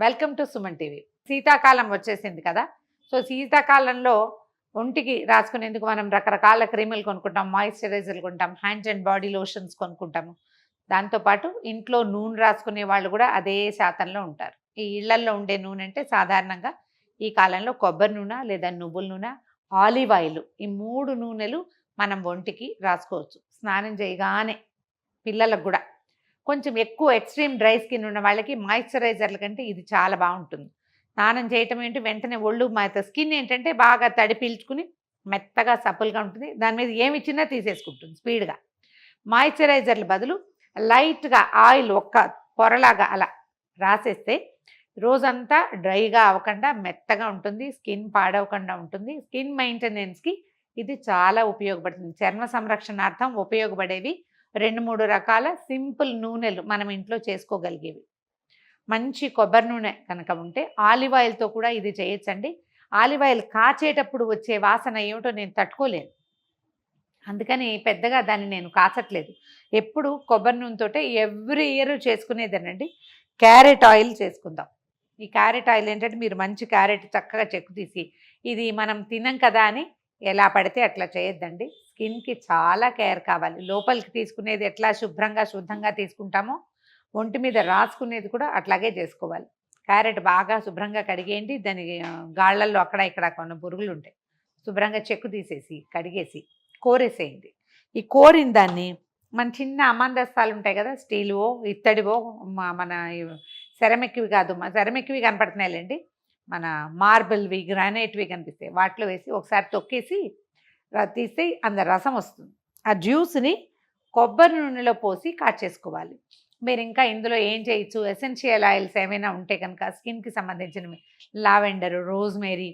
Welcome to Suman TV. శీతాకాలం వచ్చేసింది కదా. సో శీతాకాలంలో ఒంటికి రాసుకునేందుకు మనం రకరకాల క్రీములు కొనుక్కుంటాం, మాయిశ్చరైజర్లు కొంటాం, హ్యాండ్స్ అండ్ బాడీ లోషన్స్ కొనుక్కుంటాము. దాంతోపాటు ఇంట్లో నూనె రాసుకునే వాళ్ళు కూడా అదే శాతంలో ఉంటారు. ఈ ఇళ్లల్లో ఉండే నూనె అంటే సాధారణంగా ఈ కాలంలో కొబ్బరి నూనె లేదా నువ్వుల నూనె, ఆలివ్ ఆయిల్, ఈ 3 నూనెలు మనం ఒంటికి రాసుకోవచ్చు. స్నానం చేయగానే పిల్లలకు కూడా కొంచెం ఎక్కువ ఎక్స్ట్రీమ్ డ్రై స్కిన్ ఉన్న వాళ్ళకి మాయిశ్చరైజర్ల కంటే ఇది చాలా బాగుంటుంది. స్నానం చేయటం ఏంటి, వెంటనే ఒళ్ళు స్కిన్ ఏంటంటే బాగా తడి పీల్చుకుని మెత్తగా సప్పులుగా ఉంటుంది. దాని మీద ఏమి ఇచ్చినా తీసేసుకుంటుంది స్పీడ్గా. మాయిశ్చరైజర్ల బదులు లైట్గా ఆయిల్ ఒక్క పొరలాగా అలా రాసేస్తే రోజంతా డ్రైగా అవ్వకుండా మెత్తగా ఉంటుంది, స్కిన్ పాడవకుండా ఉంటుంది. స్కిన్ మెయింటెనెన్స్కి ఇది చాలా ఉపయోగపడుతుంది. చర్మ సంరక్షణార్థం ఉపయోగపడేవి 2-3 రకాల సింపుల్ నూనెలు మనం ఇంట్లో చేసుకోగలిగేవి. మంచి కొబ్బరి నూనె కనుక ఉంటే ఆలివ్ ఆయిల్తో కూడా ఇది చేయొచ్చండి. ఆలివ్ ఆయిల్ కాచేటప్పుడు వచ్చే వాసన ఏమిటో నేను తట్టుకోలేను, అందుకని పెద్దగా దాన్ని నేను కాచట్లేదు. ఎప్పుడు కొబ్బరి నూనెతోటే ఎవ్రీ ఇయర్ చేసుకునేదేనండి. క్యారెట్ ఆయిల్ చేసుకుందాం. ఈ క్యారెట్ ఆయిల్ ఏంటంటే మీరు మంచి క్యారెట్ చక్కగా చెక్కు తీసి, ఇది మనం తినం కదా అని ఎలా పడితే అట్లా చేయొద్దండి. స్కిన్కి చాలా కేర్ కావాలి. లోపలికి తీసుకునేది ఎట్లా శుద్ధంగా తీసుకుంటామో ఒంటి మీద రాసుకునేది కూడా అట్లాగే చేసుకోవాలి. క్యారెట్ బాగా శుభ్రంగా కడిగేయండి. దాని గాళ్ళల్లో అక్కడ ఇక్కడ కొన్ని పురుగులు ఉంటాయి, శుభ్రంగా చెక్కు తీసేసి కడిగేసి కోరేసేయండి. ఈ కోరిన దాన్ని మన చిన్న అమందస్తాలు ఉంటాయి కదా, స్టీలువో ఇత్తడివో, మన సెరమిక్వి కాదు, సెరమిక్వి కనపడుతున్నాయిలేండి, మన మార్బుల్వి గ్రానైట్వి కనిపిస్తాయి, వాటిలో వేసి ఒకసారి తొక్కేసి తీస్తే అంత రసం వస్తుంది. ఆ జ్యూస్ని కొబ్బరి నూనెలో పోసి కాచేసుకోవాలి. మీరు ఇంకా ఇందులో ఏం చేయొచ్చు, ఎసెన్షియల్ ఆయిల్స్ ఏమైనా ఉంటే కనుక స్కిన్కి సంబంధించినవి, లావెండర్, రోజ్మేరీ,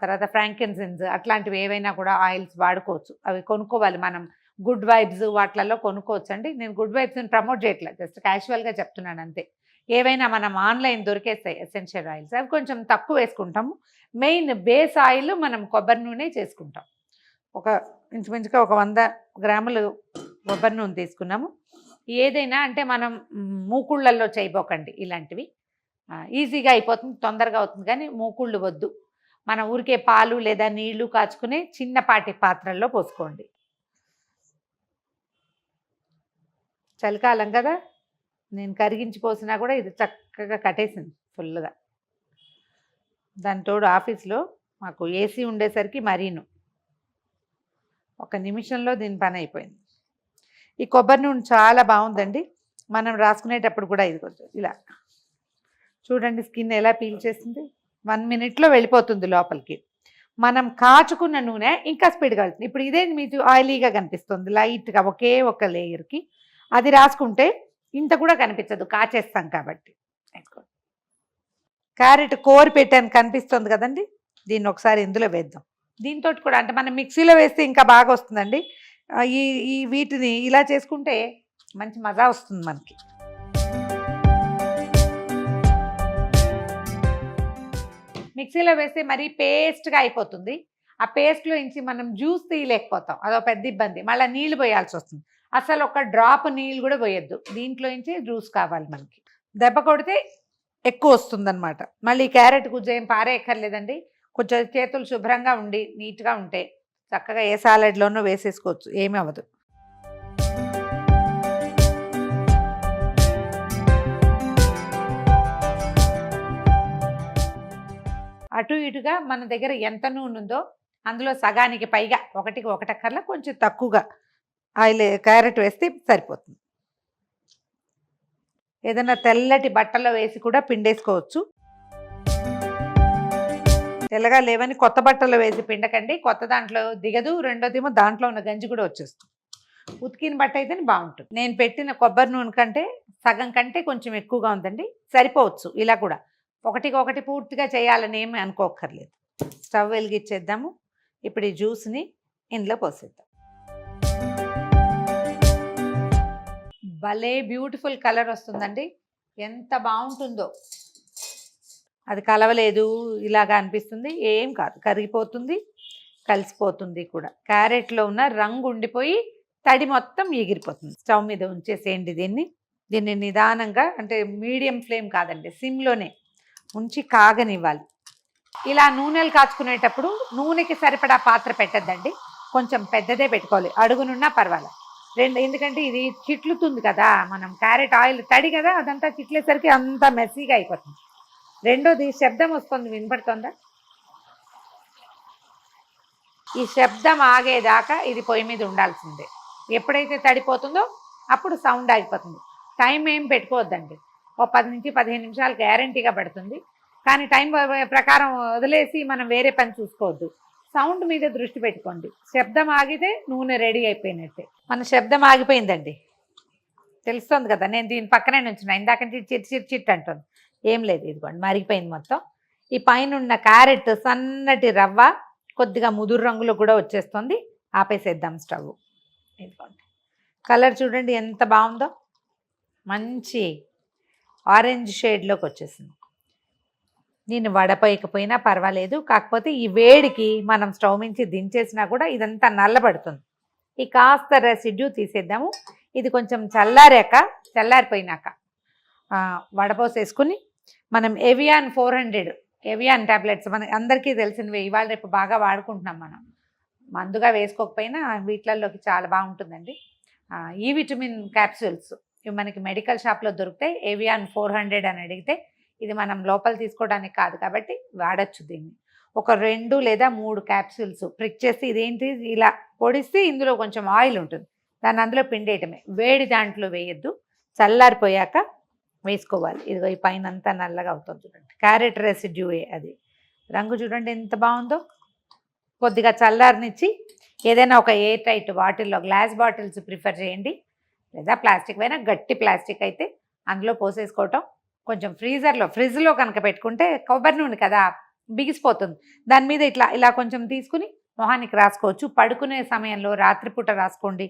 తర్వాత ఫ్రాంకిన్సెన్స్ అట్లాంటివి ఏవైనా కూడా ఆయిల్స్ వాడుకోవచ్చు. అవి కొనుక్కోవాలి. మనం గుడ్ వైబ్స్ వాటిలలో కొనుక్కోవచ్చు అండి. నేను గుడ్ వైబ్స్ని ప్రమోట్ చేయట్లేదు, జస్ట్ క్యాజువల్గా చెప్తున్నాను అంతే. ఏవైనా మనం ఆన్లైన్ దొరికేస్తాయి ఎసెన్షియల్ ఆయిల్స్, అవి కొంచెం తక్కువ వేసుకుంటాము. మెయిన్ బేస్ ఆయిల్ మనం కొబ్బరి నూనె చేసుకుంటాం. ఇంచుమించుగా 100 గ్రాములు కొబ్బరి నూనె తీసుకున్నాము. ఏదైనా అంటే మనం మూకుళ్ళల్లో చేయబోకండి ఇలాంటివి, ఈజీగా అయిపోతుంది, తొందరగా అవుతుంది. కానీ మూకుళ్ళు వద్దు. మన ఊరికే పాలు లేదా నీళ్లు కాచుకునే చిన్నపాటి పాత్రల్లో పోసుకోండి. చలికాలం కదా, నేను కరిగించి పోసినా కూడా ఇది చక్కగా కట్టేసింది ఫుల్గా. దాని తోడు ఆఫీస్లో మాకు ఏసీ ఉండేసరికి మరీను 1 నిమిషంలో దీని పని అయిపోయింది. ఈ కొబ్బరి నూనె చాలా బాగుందండి. మనం రాసుకునేటప్పుడు కూడా ఇది కొంచెం ఇలా చూడండి, స్కిన్ ఎలా పీల్చేసింది. 1 మినిట్లో వెళ్ళిపోతుంది లోపలికి. మనం కాచుకున్న నూనె ఇంకా స్పీడ్గా వెళ్తుంది. ఇప్పుడు ఇదే మీకు ఆయిలీగా కనిపిస్తుంది లైట్గా, ఒకే ఒక లేయర్కి. అది రాసుకుంటే ఇంత కూడా కనిపించదు, కాచేస్తాం కాబట్టి. క్యారెట్ కోరి పెట్టాను కనిపిస్తుంది కదండి, దీన్ని ఒకసారి ఇందులో వేద్దాం. దీంతో కూడా అంటే మనం మిక్సీలో వేస్తే ఇంకా బాగా వస్తుందండి. ఈ వీటిని ఇలా చేసుకుంటే మంచి మజా వస్తుంది మనకి. మిక్సీలో వేస్తే మరీ పేస్ట్గా అయిపోతుంది. ఆ పేస్ట్లో నుంచి మనం జ్యూస్ తీయలేకపోతాం, అదో పెద్ద ఇబ్బంది. మళ్ళీ నీళ్లు పోయాల్సి వస్తుంది. అసలు ఒక డ్రాప్ నీళ్ళు కూడా పోయొద్దు, దీంట్లో నుంచి జ్యూస్ కావాలి మనకి. దెబ్బ కొడితే ఎక్కువ వస్తుందన్నమాట. మళ్ళీ క్యారెట్ గుజ్జు ఏం పారేయక్కర్లేదండి. కొంచెం చేతులు శుభ్రంగా ఉండి నీట్గా ఉంటే చక్కగా ఏ సాలెడ్లోనూ వేసేసుకోవచ్చు, ఏమీ అవ్వదు. అటు ఇటుగా మన దగ్గర ఎంత నూనె ఉందో అందులో సగానికి పైగా, 1కి 1 కొంచెం తక్కువగా ఆయిల్ క్యారెట్ వేస్తే సరిపోతుంది. ఏదైనా తెల్లటి బట్టలో వేసి కూడా పిండేసుకోవచ్చు. తెల్లగా లేవని కొత్త బట్టలో వేసి పిండకండి, కొత్త దాంట్లో దిగదు. రెండోదేమో దాంట్లో ఉన్న గంజి కూడా వచ్చేస్తుంది. ఉతికిన బట్ట అయితేనే బాగుంటుంది. నేను పెట్టిన కొబ్బరి నూనె కంటే సగం కంటే కొంచెం ఎక్కువగా ఉందండి, సరిపోవచ్చు. ఇలా కూడా 1కి 1 పూర్తిగా చేయాలని ఏమి అనుకోక్కర్లేదు. స్టవ్ వెలిగించేద్దాము. ఇప్పుడు ఈ జ్యూస్ని ఇందులో పోసేద్దాం. భలే బ్యూటిఫుల్ కలర్ వస్తుందండి, ఎంత బాగుంటుందో. అది కలవలేదు ఇలాగా అనిపిస్తుంది, ఏం కాదు, కరిగిపోతుంది, కలిసిపోతుంది కూడా. క్యారెట్లో ఉన్న రంగు ఉండిపోయి తడి మొత్తం ఎగిరిపోతుంది. స్టవ్ మీద ఉంచేసేయండి దీన్ని నిదానంగా, అంటే మీడియం ఫ్లేమ్ కాదండి, సిమ్లోనే ఉంచి కాగనివ్వాలి. ఇలా నూనెలు కాచుకునేటప్పుడు నూనెకి సరిపడా పాత్ర పెట్టద్దండి, కొంచెం పెద్దదే పెట్టుకోవాలి, అడుగునున్నా పర్వాలేదు. ఎందుకంటే ఇది చిట్లుతుంది కదా, మనం క్యారెట్ ఆయిల్ తడి కదా, అదంతా చిట్లేసరికి అంతా మెస్సీగా అయిపోతుంది. రెండోది శబ్దం వస్తుంది, వినపడుతుందా? ఈ శబ్దం ఆగేదాకా ఇది పొయ్యి మీద ఉండాల్సిందే. ఎప్పుడైతే తడిపోతుందో అప్పుడు సౌండ్ ఆగిపోతుంది. టైం ఏం పెట్టుకోవద్దండి, ఓ 10 నుంచి 15 నిమిషాలు గ్యారంటీగా పడుతుంది. కానీ టైం ప్రకారం వదిలేసి మనం వేరే పని చూసుకోవద్దు. సౌండ్ మీద దృష్టి పెట్టుకోండి. శబ్దం ఆగితే నూనె రెడీ అయిపోయినట్టే. మన శబ్దం ఆగిపోయిందండి, తెలుస్తుంది కదా, నేను దీని పక్కనే నుంచున్నా, ఇందాకంటే చిట్ చిట్ చిట్ అంటుంది. ఏం లేదు, ఇదిగోండి మరిగిపోయింది మొత్తం. ఈ పైన ఉన్న క్యారెట్ సన్నటి రవ్వ కొద్దిగా ముదురు రంగులో కూడా వచ్చేస్తుంది. ఆపేసేద్దాం స్టవ్. ఇదిగోండి కలర్ చూడండి ఎంత బాగుందో, మంచి ఆరెంజ్ షేడ్లోకి వచ్చేసింది. నేను వడపోయకపోయినా పర్వాలేదు, కాకపోతే ఈ వేడికి మనం స్టవ్ నుంచి దించేసినా కూడా ఇదంతా నల్లబడుతుంది. ఈ కాస్త రెసిడ్యూ తీసేద్దాము. ఇది కొంచెం చల్లారిపోయినాక వడపోసేసుకుని మనం ఎవియాన్ 400 ఎవియాన్ ట్యాబ్లెట్స్ మన అందరికీ తెలిసినవి, ఇవాళ రేపు బాగా వాడుకుంటున్నాం మనం. మందుగా వేసుకోకపోయినా వీటిల్లోకి చాలా బాగుంటుందండి. ఈ విటమిన్ క్యాప్సూల్స్ ఇవి మనకి మెడికల్ షాప్లో దొరుకుతాయి. ఎవియాన్ 400 అని అడిగితే, ఇది మనం లోపల తీసుకోవడానికి కాదు కాబట్టి వాడచ్చు దీన్ని. ఒక 2 లేదా 3 క్యాప్సూల్స్ ప్రిక్ చేసి, ఇదేంటి ఇలా పొడిస్తే ఇందులో కొంచెం ఆయిల్ ఉంటుంది, దాన్ని అందులో పిండేయటమే, వేడి దాంట్లో వేయద్దు, చల్లారిపోయాక వేసుకోవాలి. ఇదిగో ఈ పైన అంతా నల్లగా అవుతుంది చూడండి, క్యారెట్ రెసిడ్యూయే అది. రంగు చూడండి ఎంత బాగుందో. కొద్దిగా చల్లారనిచ్చి ఏదైనా ఒక ఎయిర్ టైట్ బాటిల్లో, గ్లాస్ బాటిల్స్ ప్రిఫర్ చేయండి, లేదా ప్లాస్టిక్ అయినా, గట్టి ప్లాస్టిక్ అయితే అందులో పోసేసుకోవటం. కొంచెం ఫ్రిడ్జ్లో కనుక పెట్టుకుంటే కొబ్బరి నూనె కదా బిగిసిపోతుంది, దాని మీద ఇలా కొంచెం తీసుకుని మొహానికి రాసుకోవచ్చు. పడుకునే సమయంలో రాత్రిపూట రాసుకోండి.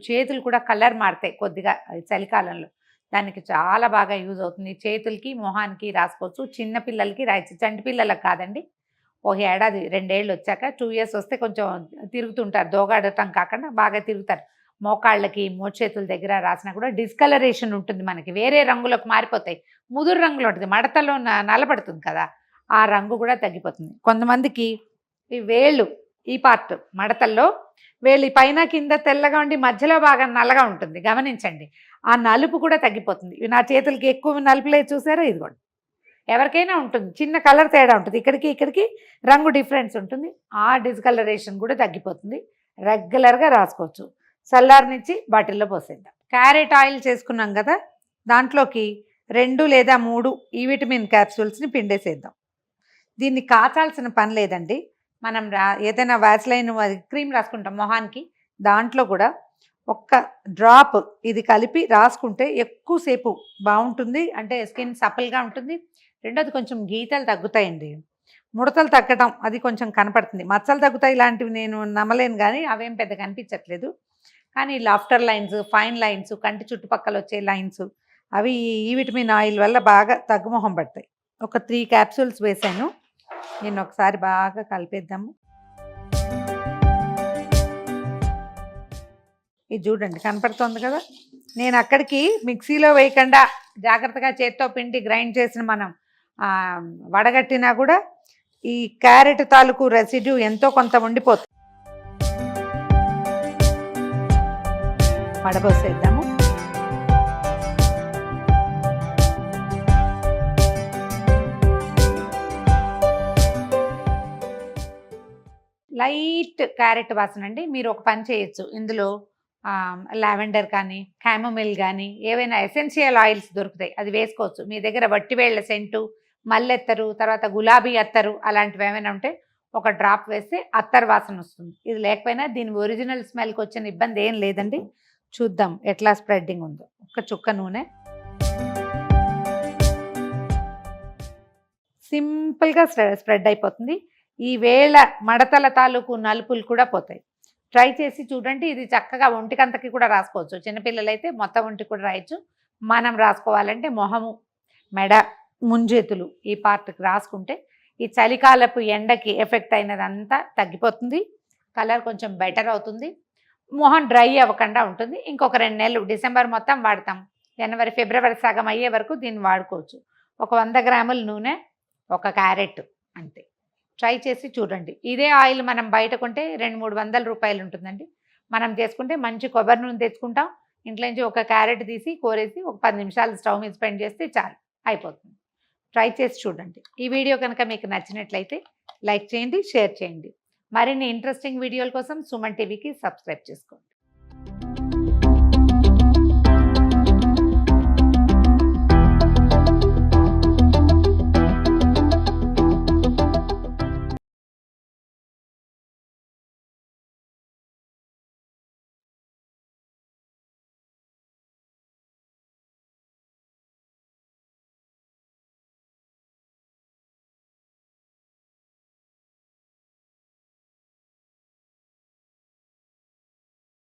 చేతులు కూడా కలర్ మారుతాయి కొద్దిగా చలికాలంలో, దానికి చాలా బాగా యూజ్ అవుతుంది. చేతులకి మొహానికి రాసుకోవచ్చు. చిన్నపిల్లలకి రాయచ్చు, చంటి పిల్లలకు కాదండి. ఒక ఏడాది 2 ఏళ్ళు వచ్చాక, 2 years వస్తే కొంచెం తిరుగుతుంటారు, దోగాడటం కాకుండా బాగా తిరుగుతారు. మోకాళ్ళకి మోచేతుల దగ్గర రాసినా కూడా డిస్కలరేషన్ ఉంటుంది, మనకి వేరే రంగులకు మారిపోతాయి. ముదురు రంగులో ఉంటుంది, మడతలో నల్లబడుతుంది కదా, ఆ రంగు కూడా తగ్గిపోతుంది. కొంతమందికి ఈ వేళ్ళు, ఈ పార్ట్ మడతల్లో వేళ్ళు పైన కింద తెల్లగా ఉండి మధ్యలో బాగా నల్లగా ఉంటుంది, గమనించండి. ఆ నలుపు కూడా తగ్గిపోతుంది. నా చేతులకి ఎక్కువ నలుపులే చూసారో, ఇదిగోండి. ఎవరికైనా ఉంటుంది, చిన్న కలర్ తేడా ఉంటుంది, ఇక్కడికి రంగు డిఫరెన్స్ ఉంటుంది. ఆ డిస్కలరేషన్ కూడా తగ్గిపోతుంది. రెగ్యులర్గా రాసుకోవచ్చు. చల్లారనిచ్చి బాటిల్లో పోసేద్దాం. క్యారెట్ ఆయిల్ చేసుకున్నాం కదా, దాంట్లోకి 2 లేదా 3 ఈ విటమిన్ క్యాప్సూల్స్ని పిండేసేద్దాం. దీన్ని కాచాల్సిన పని లేదండి. మనం ఏదైనా వ్యాస్లైన్ క్రీమ్ రాసుకుంటాం మొహానికి, దాంట్లో కూడా ఒక్క డ్రాప్ ఇది కలిపి రాసుకుంటే ఎక్కువసేపు బాగుంటుంది. అంటే స్కిన్ సపల్గా ఉంటుంది. రెండోది కొంచెం గీతలు తగ్గుతాయండి, ముడతలు తగ్గటం అది కొంచెం కనపడుతుంది. మచ్చలు తగ్గుతాయి ఇలాంటివి నేను నమ్మలేను, కానీ అవేం పెద్ద కనిపించట్లేదు. కానీ లాఫ్టర్ లైన్స్, ఫైన్ లైన్స్, కంటి చుట్టుపక్కల వచ్చే లైన్స్, అవి ఈ విటమిన్ ఆయిల్ వల్ల బాగా తగ్గుముఖం పడతాయి. ఒక 3 క్యాప్సూల్స్ వేసాను. నేను ఒకసారి బాగా కలిపేద్దాము. ఇది చూడండి కనపడుతుంది కదా. నేను అక్కడికి మిక్సీలో వేయకుండా జాగ్రత్తగా చేత్తో పిండి గ్రైండ్ చేసిన మనం వడగట్టినా కూడా ఈ క్యారెట్ తాలూకు రెసిడ్యూ ఎంతో కొంత ఉండిపోతుంది. వడబోసేద్దాము. లైట్ క్యారెట్ వాసన అండి. మీరు ఒక పని చేయొచ్చు, ఇందులో లావెండర్ కానీ క్యామోమిల్ కానీ ఏవైనా ఎసెన్షియల్ ఆయిల్స్ దొరుకుతాయి, అది వేసుకోవచ్చు. మీ దగ్గర వట్టివేళ్ల సెంటు, మల్లెత్తరు, తర్వాత గులాబీ అత్తరు అలాంటివి ఏమైనా ఉంటే ఒక డ్రాప్ వేస్తే అత్తరు వాసన వస్తుంది. ఇది లేకపోయినా దీని ఒరిజినల్ స్మెల్కి వచ్చిన ఇబ్బంది ఏం లేదండి. చూద్దాం ఎట్లా స్ప్రెడ్డింగ్ ఉందో. ఒక చుక్క నూనె, సింపుల్గా స్ప్రెడ్ అయిపోతుంది. ఈ వేళ మడతల తాలూకు నలుపులు కూడా పోతాయి. ట్రై చేసి చూడండి. ఇది చక్కగా ఒంటికంతకి కూడా రాసుకోవచ్చు. చిన్నపిల్లలైతే మొత్తం ఒంటికి కూడా రాయొచ్చు. మనం రాసుకోవాలంటే మొహము, మెడ, ముంజేతులు ఈ పార్ట్కి రాసుకుంటే ఈ చలికాలపు ఎండకి ఎఫెక్ట్ అయినదంతా తగ్గిపోతుంది. కలర్ కొంచెం బెటర్ అవుతుంది. మొహం డ్రై అవ్వకుండా ఉంటుంది. ఇంకొక 2 నెలలు, డిసెంబర్ మొత్తం వాడతాం, జనవరి ఫిబ్రవరి సగం అయ్యే వరకు దీన్ని వాడుకోవచ్చు. ఒక 100 గ్రాముల నూనె, ఒక క్యారెట్ అంతే. ట్రై చేసి చూడండి. ఇదే ఆయిల్ మనం బయట కొంటే 200-300 రూపాయలు ఉంటుందండి. మనం చేసుకుంటే మంచి కొబ్బరి నూనె తెచ్చుకుంటాం. ఇంట్లో నుంచి ఒక క్యారెట్ తీసి కోరేసి ఒక 10 నిమిషాలు స్టవ్ మీద స్పెండ్ చేస్తే చాలు, అయిపోతుంది. ట్రై చేసి చూడండి. ఈ వీడియో కనుక మీకు నచ్చినట్లయితే లైక్ చేయండి, షేర్ చేయండి. మరిన్ని ఇంట్రెస్టింగ్ వీడియోల కోసం సుమన్ టీవీకి సబ్స్క్రైబ్ చేసుకోండి.